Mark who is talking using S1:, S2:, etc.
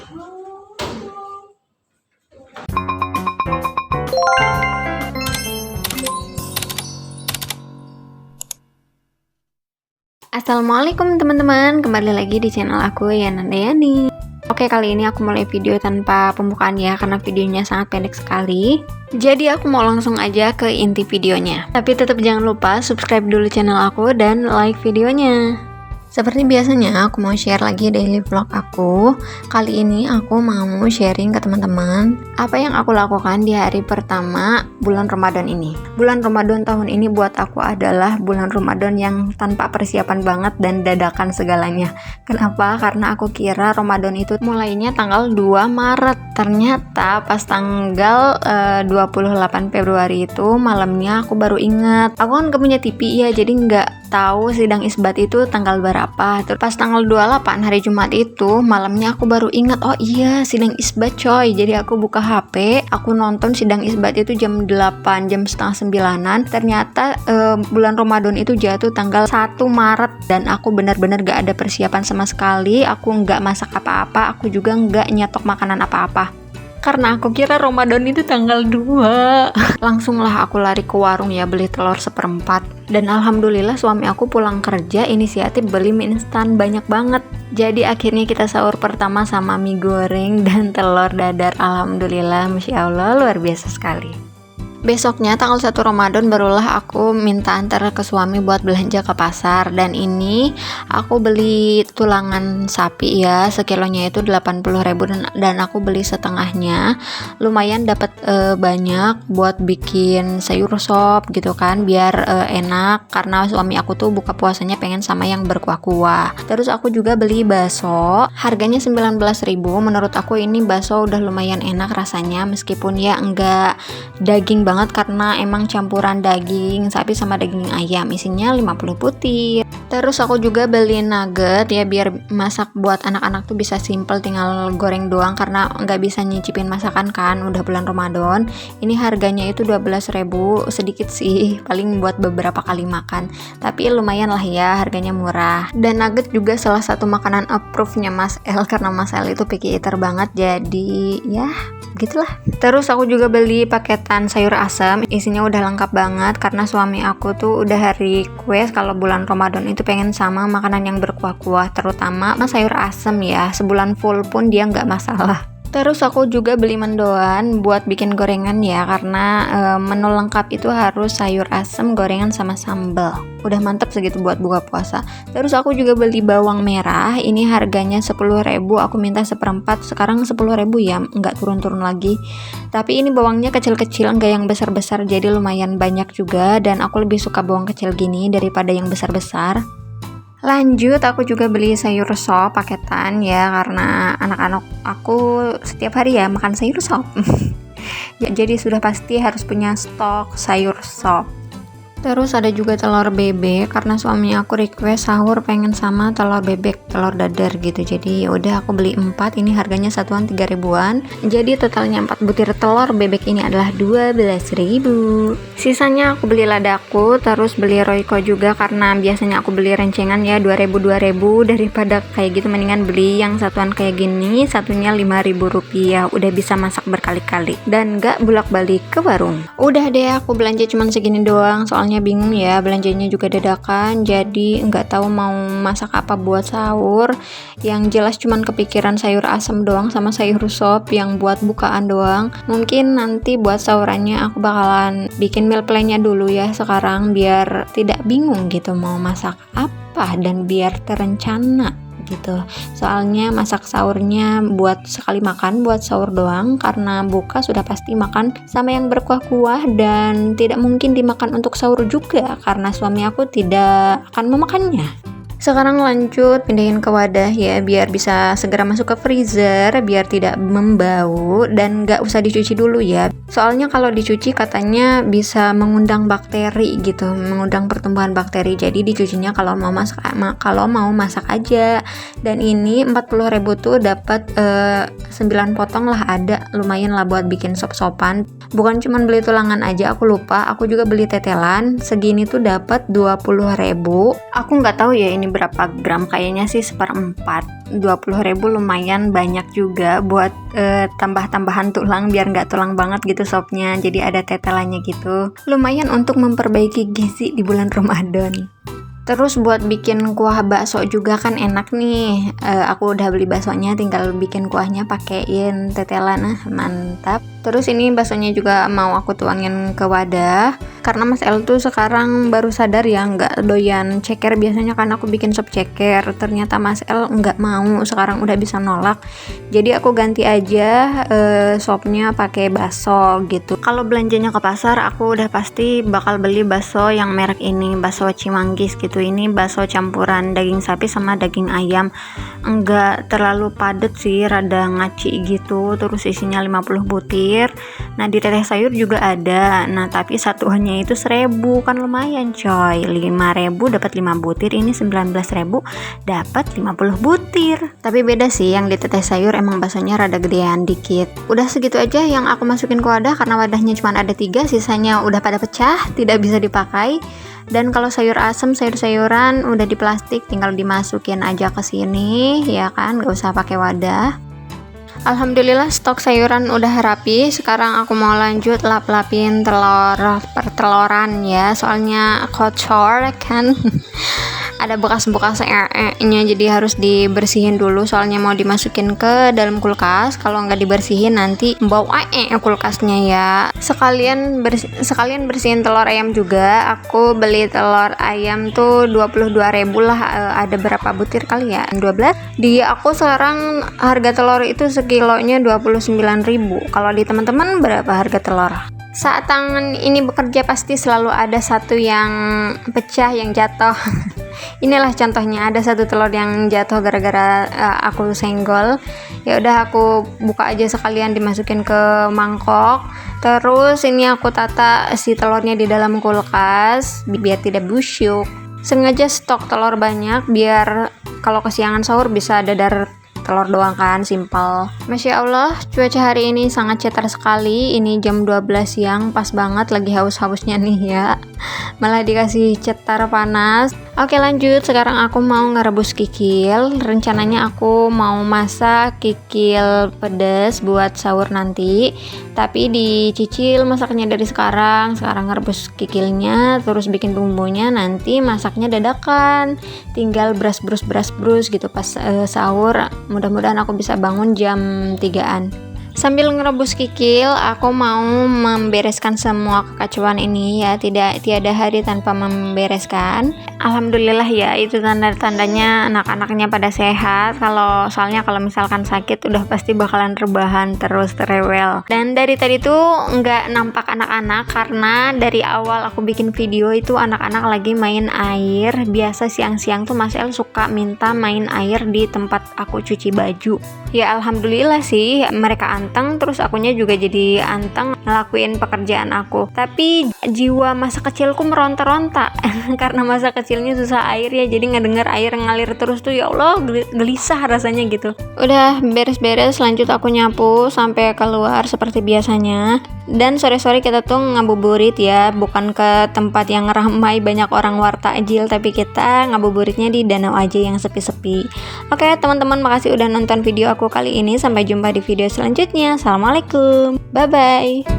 S1: Assalamualaikum teman-teman, kembali lagi di channel aku Yana Dayani. Oke, kali ini aku mulai video tanpa pembukaan ya, karena videonya sangat pendek sekali. Jadi aku mau langsung aja ke inti videonya. Tapi tetap jangan lupa subscribe dulu channel aku dan like videonya. Seperti biasanya, aku mau share lagi daily vlog aku. Kali ini aku mau sharing ke teman-teman apa yang aku lakukan di hari pertama bulan Ramadan ini. Bulan Ramadan tahun ini buat aku adalah bulan Ramadan yang tanpa persiapan banget dan dadakan segalanya. Kenapa? Karena aku kira Ramadan itu mulainya tanggal 2 Maret. Ternyata pas tanggal 28 Februari itu malamnya aku baru ingat. Aku kan gak punya TV ya, jadi nggak tahu sidang isbat itu tanggal berapa. Terus pas tanggal 28 hari Jumat itu malamnya aku baru ingat, oh iya sidang isbat coy. Jadi aku buka HP, aku nonton sidang isbat itu jam 8, jam setengah 9-an. Ternyata bulan Ramadan itu jatuh tanggal 1 Maret dan aku benar-benar gak ada persiapan sama sekali. Aku gak masak apa-apa, aku juga gak nyetok makanan apa-apa. Karena aku kira Ramadan itu tanggal 2. Langsunglah aku lari ke warung ya, beli telur seperempat. Dan alhamdulillah suami aku pulang kerja inisiatif beli mie instan banyak banget. Jadi akhirnya kita sahur pertama sama mie goreng dan telur dadar. Alhamdulillah, Masya Allah, luar biasa sekali. Besoknya tanggal 1 Ramadan barulah aku minta antar ke suami buat belanja ke pasar. Dan ini aku beli tulangan sapi ya, sekilonya itu 80.000 dan aku beli setengahnya. Lumayan dapat banyak buat bikin sayur sop gitu kan, biar enak. Karena suami aku tuh buka puasanya pengen sama yang berkuah-kuah. Terus aku juga beli bakso, harganya 19.000. Menurut aku ini bakso udah lumayan enak rasanya, meskipun ya enggak daging banget karena emang campuran daging sapi sama daging ayam, isinya 50 butir. Terus aku juga beli nugget ya, biar masak buat anak-anak tuh bisa simple, tinggal goreng doang karena nggak bisa nyicipin masakan kan, udah bulan Ramadan. Ini harganya itu 12.000, sedikit sih, paling buat beberapa kali makan, tapi lumayan lah ya, harganya murah. Dan nugget juga salah satu makanan approve-nya Mas El, karena Mas El itu picky eater banget, jadi ya gitulah. Terus aku juga beli paketan sayur asam, isinya udah lengkap banget karena suami aku tuh udah request kalau bulan Ramadan itu pengen sama makanan yang berkuah-kuah, terutama sayur asam ya, sebulan full pun dia nggak masalah. Terus aku juga beli mendoan buat bikin gorengan ya, karena menu lengkap itu harus sayur asem, gorengan sama sambal. Udah mantep segitu buat buka puasa. Terus aku juga beli bawang merah, ini harganya 10.000, aku minta seperempat, sekarang 10.000 ya, nggak turun-turun lagi. Tapi ini bawangnya kecil-kecil, nggak yang besar-besar, jadi lumayan banyak juga, dan aku lebih suka bawang kecil gini daripada yang besar-besar. Lanjut, aku juga beli sayur sop paketan ya, karena anak-anak aku setiap hari ya makan sayur sop. Ya, jadi sudah pasti harus punya stok sayur sop. Terus ada juga telur bebek, karena suami aku request sahur pengen sama telur bebek, telur dadar gitu. Jadi udah aku beli 4, ini harganya satuan 3.000-an. Jadi totalnya 4 butir telur bebek ini adalah 12.000. Sisanya aku beli ladaku, terus beli royco juga, karena biasanya aku beli rencengan ya 2.000 daripada kayak gitu, mendingan beli yang satuan kayak gini, satunya 5.000 rupiah. Udah bisa masak berkali-kali dan gak bolak-balik ke warung. Udah deh, aku belanja cuman segini doang, soalnya bingung ya, belanjanya juga dadakan, jadi nggak tahu mau masak apa buat sahur. Yang jelas cuman kepikiran sayur asam doang sama sayur sop yang buat bukaan doang. Mungkin nanti buat sahurannya aku bakalan bikin meal plan-nya dulu ya sekarang, biar tidak bingung gitu mau masak apa dan biar terencana gitu. Soalnya masak sahurnya buat sekali makan, buat sahur doang, karena buka sudah pasti makan sama yang berkuah-kuah dan tidak mungkin dimakan untuk sahur juga karena suami aku tidak akan memakannya. Sekarang lanjut pindahin ke wadah ya, biar bisa segera masuk ke freezer, biar tidak membau dan gak usah dicuci dulu ya. Soalnya kalau dicuci katanya bisa mengundang bakteri gitu, mengundang pertumbuhan bakteri. Jadi dicucinya kalau mau masak aja. Dan ini 40.000 tuh dapat 9 potong lah, ada lumayan lah buat bikin sop-sopan. Bukan cuma beli tulangan aja, aku lupa. Aku juga beli tetelan. Segini tuh dapat 20.000. Aku nggak tahu ya ini berapa gram, kayaknya sih 1/4. 20.000 lumayan banyak juga buat tambah-tambahan tulang biar nggak tulang banget gitu sopnya, jadi ada tetelannya gitu, lumayan untuk memperbaiki gizi di bulan Ramadan. Terus buat bikin kuah bakso juga kan enak nih. Aku udah beli baksonya, tinggal bikin kuahnya pakein tetelan, mantap. Terus ini baksonya juga mau aku tuangin ke wadah, karena Mas El tuh sekarang baru sadar ya nggak doyan ceker. Biasanya kan aku bikin sop ceker, ternyata Mas El nggak mau, sekarang udah bisa nolak. Jadi aku ganti aja sopnya pakai bakso gitu. Kalau belanjanya ke pasar, aku udah pasti bakal beli bakso yang merek ini, bakso Cimanggis gitu. Ini bakso campuran daging sapi sama daging ayam, enggak terlalu padet sih, rada ngaci gitu. Terus isinya 50 butir. Nah di teteh sayur juga ada, nah tapi satuannya itu 1.000, kan lumayan coy. 5.000 dapat 5 butir, ini 19.000 dapat 50 butir. Tapi beda sih, yang di teteh sayur emang baksonya rada gedean dikit. Udah segitu aja yang aku masukin ke wadah, karena wadahnya cuma ada 3, sisanya udah pada pecah, tidak bisa dipakai. Dan kalau sayur asem, sayur-sayuran udah di plastik, tinggal dimasukin aja ke sini ya kan, gak usah pakai wadah. Alhamdulillah stok sayuran udah rapi. Sekarang aku mau lanjut lap-lapin telur perteloran ya, soalnya kotor kan. Ada bekas-bekas nya, jadi harus dibersihin dulu, soalnya mau dimasukin ke dalam kulkas. Kalau nggak dibersihin nanti bau kulkasnya ya. Sekalian bersihin telur ayam juga. Aku beli telur ayam tuh 22.000 lah, ada berapa butir kali ya, 12. Di aku sekarang harga telur itu sekilonya 29.000. Kalau di teman-teman berapa harga telur? Saat tangan ini bekerja pasti selalu ada satu yang pecah, yang jatuh. Inilah contohnya, ada satu telur yang jatuh gara-gara aku senggol. Ya udah aku buka aja sekalian, dimasukin ke mangkok. Terus ini aku tata si telurnya di dalam kulkas biar tidak busuk. Sengaja stok telur banyak biar kalau kesiangan sahur bisa dadar telur doang kan, simpel. Masya Allah, cuaca hari ini sangat cetar sekali. Ini jam 12 siang, pas banget lagi haus-hausnya nih ya. Malah dikasih cetar panas. Oke lanjut, sekarang aku mau ngerebus kikil. Rencananya aku mau masak kikil pedas buat sahur nanti, tapi dicicil masaknya dari sekarang ngerebus kikilnya, terus bikin bumbunya, nanti masaknya dadakan, tinggal brus gitu pas sahur. Mudah-mudahan aku bisa bangun jam 3-an. Sambil ngerebus kikil, aku mau membereskan semua kekacauan ini ya. Tiada hari tanpa membereskan. Alhamdulillah ya, itu tanda-tandanya anak-anaknya pada sehat. Soalnya kalau misalkan sakit udah pasti bakalan rebahan terus, rewel. Dan dari tadi tuh nggak nampak anak-anak, karena dari awal aku bikin video itu anak-anak lagi main air. Biasa siang-siang tuh Mas El suka minta main air di tempat aku cuci baju. Ya alhamdulillah sih mereka anteng, terus akunya juga jadi anteng ngelakuin pekerjaan aku. Tapi jiwa masa kecilku meronta-ronta karena masa kecilnya susah air ya, jadi ngedenger air ngalir terus tuh ya Allah gelisah rasanya gitu. Udah beres-beres, lanjut aku nyapu sampai keluar seperti biasanya. Dan sore-sore kita tuh ngabuburit ya, bukan ke tempat yang ramai banyak orang wartajil, tapi kita ngabuburitnya di danau aja yang sepi-sepi. Oke teman-teman, makasih udah nonton video aku kali ini. Sampai jumpa di video selanjutnya. Assalamualaikum, bye bye.